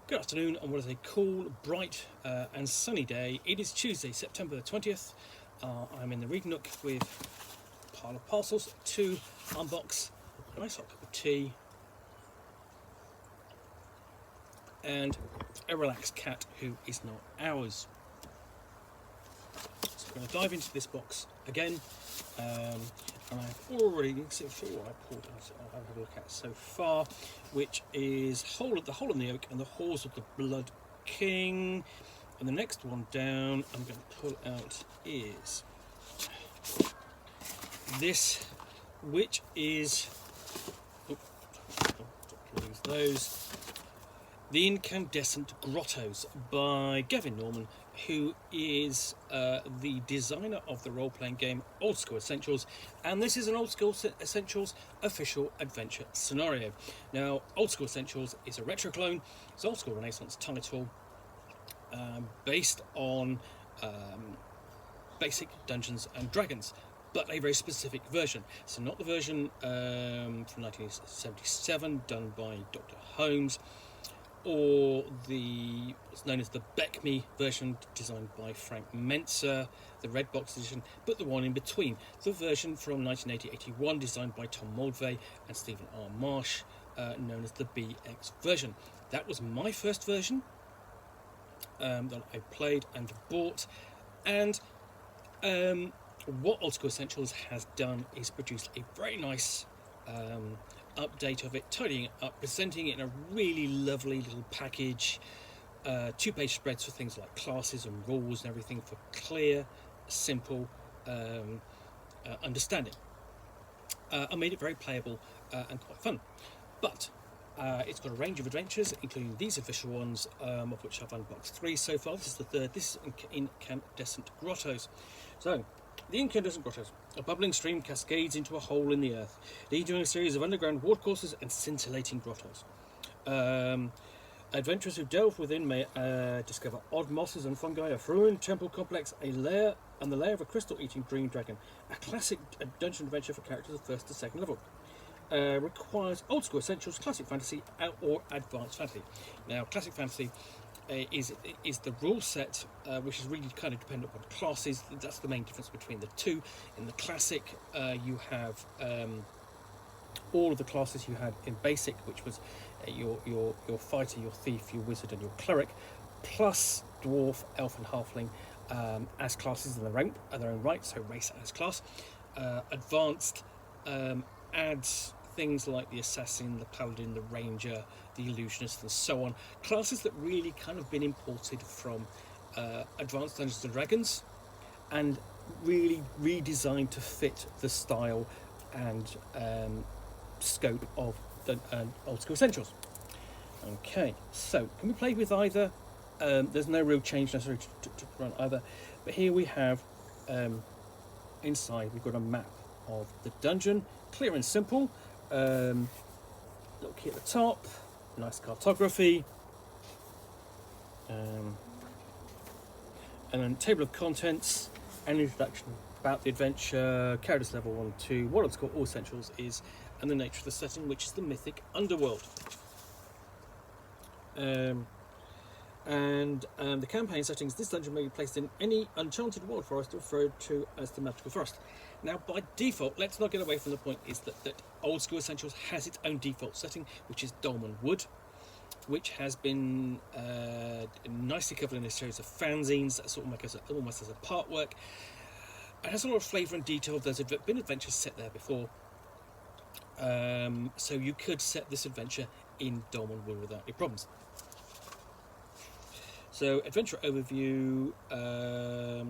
Good afternoon, and what is a cool, bright and sunny day. It is Tuesday, September the 20th. I'm in the Read Nook with a pile of parcels to unbox, a nice hot cup of tea, and a relaxed cat who is not ours. So we're going to dive into this box again. And I've already seen what I pulled out. I'll have a look at so far, which is the Hole in the Oak and the Halls of the Blood King. And the next one down I'm going to pull out is this, which is lose those. The Incandescent Grottoes by Gavin Norman, who is the designer of the role-playing game Old School Essentials, and this is an Old School Essentials official adventure scenario. Now, Old School Essentials is a retro clone. It's an Old School Renaissance title based on basic Dungeons and Dragons, but a very specific version. So not the version from 1977 done by Dr. Holmes, or what's known as the Beckme version designed by Frank Menzer, the red box edition, but the one in between, the version from 1980-81 designed by Tom Moldvay and Stephen R. Marsh, known as the BX version. That was my first version that I played and bought, and what Old School Essentials has done is produce a very nice update of it, tidying it up, presenting it in a really lovely little package, 2-page spreads for things like classes and rules and everything for clear, simple understanding. I made it very playable and quite fun, but it's got a range of adventures, including these official ones, of which I've unboxed 3 so far. This is the third. This is Incandescent Grottoes. So, the Incandescent Grottoes. A bubbling stream cascades into a hole in the earth, leading a series of underground watercourses and scintillating grottos. Adventurers who delve within may discover odd mosses and fungi, a ruined temple complex, the lair of a crystal-eating green dragon. A classic dungeon adventure for characters of first to second level. Requires Old School Essentials, Classic Fantasy, or Advanced Fantasy. Now, Classic Fantasy is the rule set, which is really kind of dependent upon classes. That's the main difference between the two. In the Classic, you have all of the classes you had in Basic, which was your fighter, your thief, your wizard, and your cleric, plus dwarf, elf, and halfling as classes in their own right, so race as class. Advanced adds things like the assassin, the paladin, the ranger, the illusionist, and so on. Classes that really kind of been imported from Advanced Dungeons and Dragons and really redesigned to fit the style and scope of the Old School Essentials. Okay, so can we play with either? There's no real change necessary to run either, but here we have inside we've got a map of the dungeon, clear and simple. Little key at the top, nice cartography, and then table of contents, an introduction about the adventure, characters level 1, 2, what Old School Essentials is, and the nature of the setting, which is the mythic underworld. The campaign settings: this dungeon may be placed in any enchanted wild forest referred to as the magical forest. Now, by default, let's not get away from the point is that Old School Essentials has its own default setting, which is Dolmen Wood, which has been nicely covered in a series of fanzines that sort of make almost as a part work. It has a lot of flavour and detail. There's been adventures set there before, so you could set this adventure in Dolmen Wood without any problems. So, adventure overview,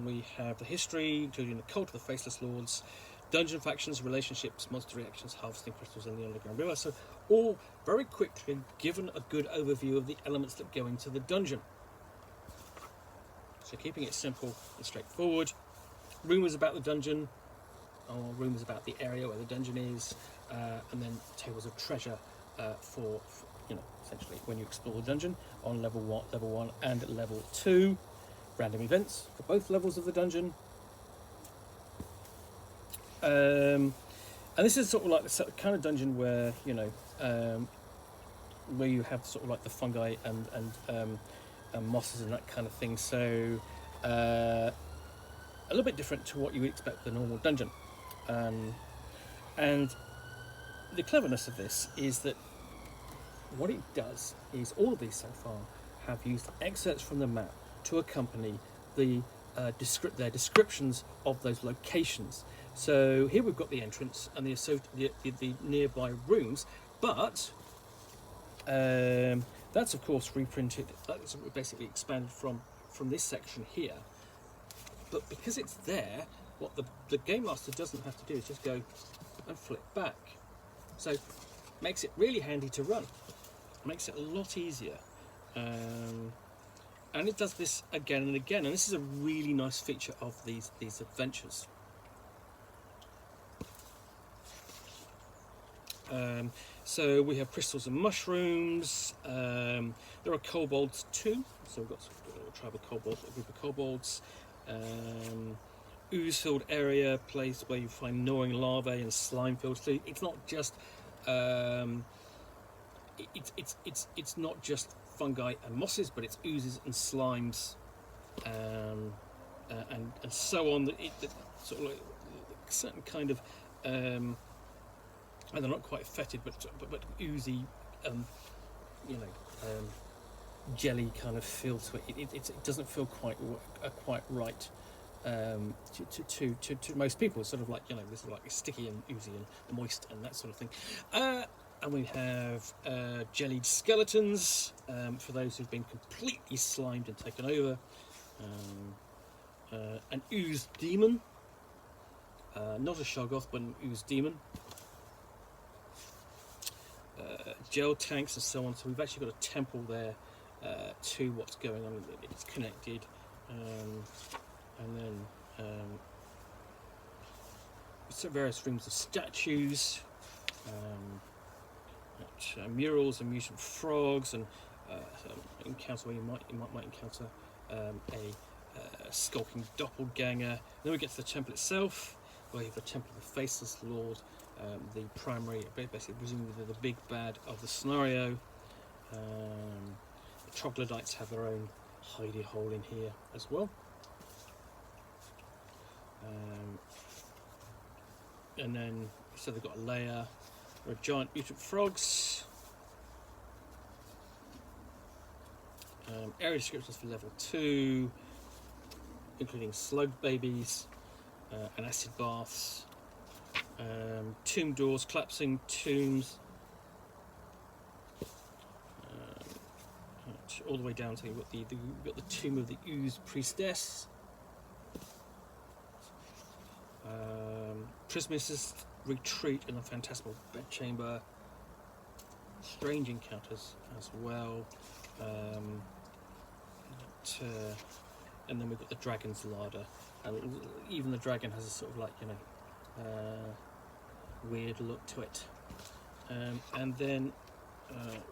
we have the history, including the cult of the Faceless Lords, dungeon factions, relationships, monster reactions, harvesting crystals, and the underground river. So, all very quickly given a good overview of the elements that go into the dungeon. So, keeping it simple and straightforward. Rumours about the dungeon, or rumours about the area where the dungeon is, and then tables of treasure for essentially when you explore the dungeon on level 1 and level 2. Random events for both levels of the dungeon. And this is sort of like the kind of dungeon where where you have sort of like the fungi and mosses and that kind of thing. So a little bit different to what you would expect with a normal dungeon. And the cleverness of this is that what it does is all of these so far have used excerpts from the map to accompany the their descriptions of those locations. So here we've got the entrance and the nearby rooms, but that's of course reprinted. That's basically expanded from this section here. But because it's there, what the game master doesn't have to do is just go and flip back. So makes it really handy to run. Makes it a lot easier. And it does this again and again, and this is a really nice feature of these adventures. So we have crystals and mushrooms. There are kobolds too, so we've got a tribe of kobolds, a group of kobolds. Ooze-filled area, place where you find gnawing larvae and slime fields too. It's not just it's not just fungi and mosses, but it's oozes and slimes, and so on. It sort of like a certain kind of and they're not quite fetid, but oozy, jelly kind of feel to it. It doesn't feel quite right to most people. It's sort of like, this is like sticky and oozy and moist and that sort of thing. And we have jellied skeletons for those who've been completely slimed and taken over. An ooze demon, not a Shoggoth, but an ooze demon. Gel tanks and so on. So we've actually got a temple there to what's going on. It's connected, and then various rooms of statues. Murals and mutant frogs, and encounter where you might encounter a skulking doppelganger. Then we get to the temple itself, where you have the Temple of the Faceless Lord, the primary, basically presumably the big bad of the scenario. The troglodytes have their own hidey hole in here as well. And then, so they've got a layer. There are giant mutant frogs. Area descriptions for level 2, including slug babies and acid baths. Tomb doors, collapsing tombs. All the way down to you've got the tomb of the ooze priestess. Prismist's retreat in a phantasmal bedchamber. Strange encounters as well. And then we've got the dragon's larder, and even the dragon has a sort of like weird look to it. And then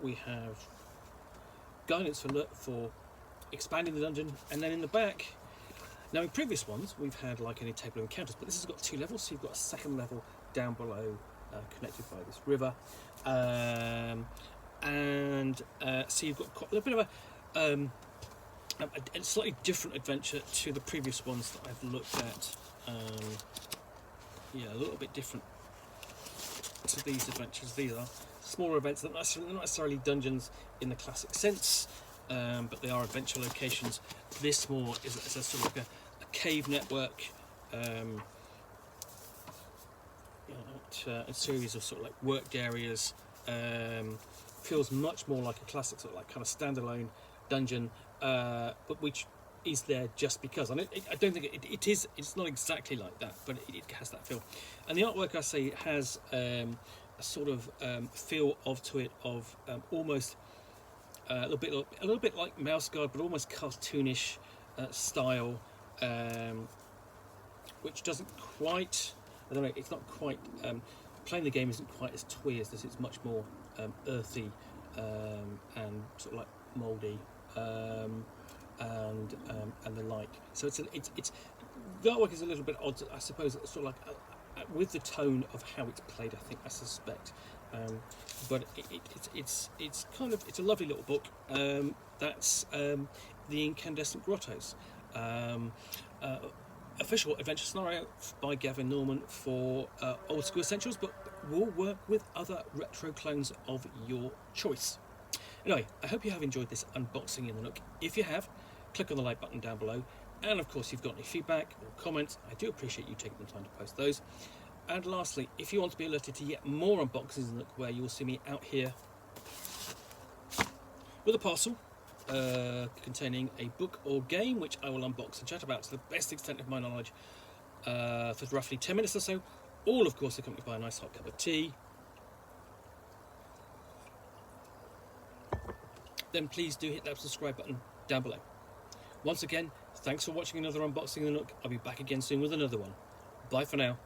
we have guidance for expanding the dungeon, and then in the back. Now in previous ones we've had like any table of encounters, but this has got 2 levels, so you've got a second level down below, connected by this river, so you've got a bit of a slightly different adventure to the previous ones that I've looked at. A little bit different to these adventures. These are smaller events, not necessarily dungeons in the classic sense, but they are adventure locations. This more is a sort of like a cave network, a series of sort of like worked areas. Feels much more like a classic sort of like kind of standalone dungeon, but which is there just because. And I don't think it is. It's not exactly like that, but it has that feel. And the artwork, I say, has a sort of feel to it of almost a little bit like Mouse Guard, but almost cartoonish style, which doesn't quite. I don't know. It's not quite. Playing the game isn't quite as twee as this. It's much more earthy and sort of like mouldy and the like. So it's the artwork is a little bit odd, I suppose. It's sort of like with the tone of how it's played. I suspect But it's kind of, it's a lovely little book. That's the Incandescent Grottoes. Official adventure scenario by Gavin Norman for Old School Essentials, but will work with other retro clones of your choice. Anyway, I hope you have enjoyed this unboxing in the Nook. If you have, click on the like button down below. And of course, if you've got any feedback or comments, I do appreciate you taking the time to post those. And lastly, if you want to be alerted to yet more unboxings in the Nook, where you will see me out here with a parcel containing a book or game, which I will unbox and chat about to the best extent of my knowledge for roughly 10 minutes or so, all of course accompanied by a nice hot cup of tea, then please do hit that subscribe button down below. Once again, thanks for watching another unboxing in the Nook. I'll be back again soon with another one. Bye for now.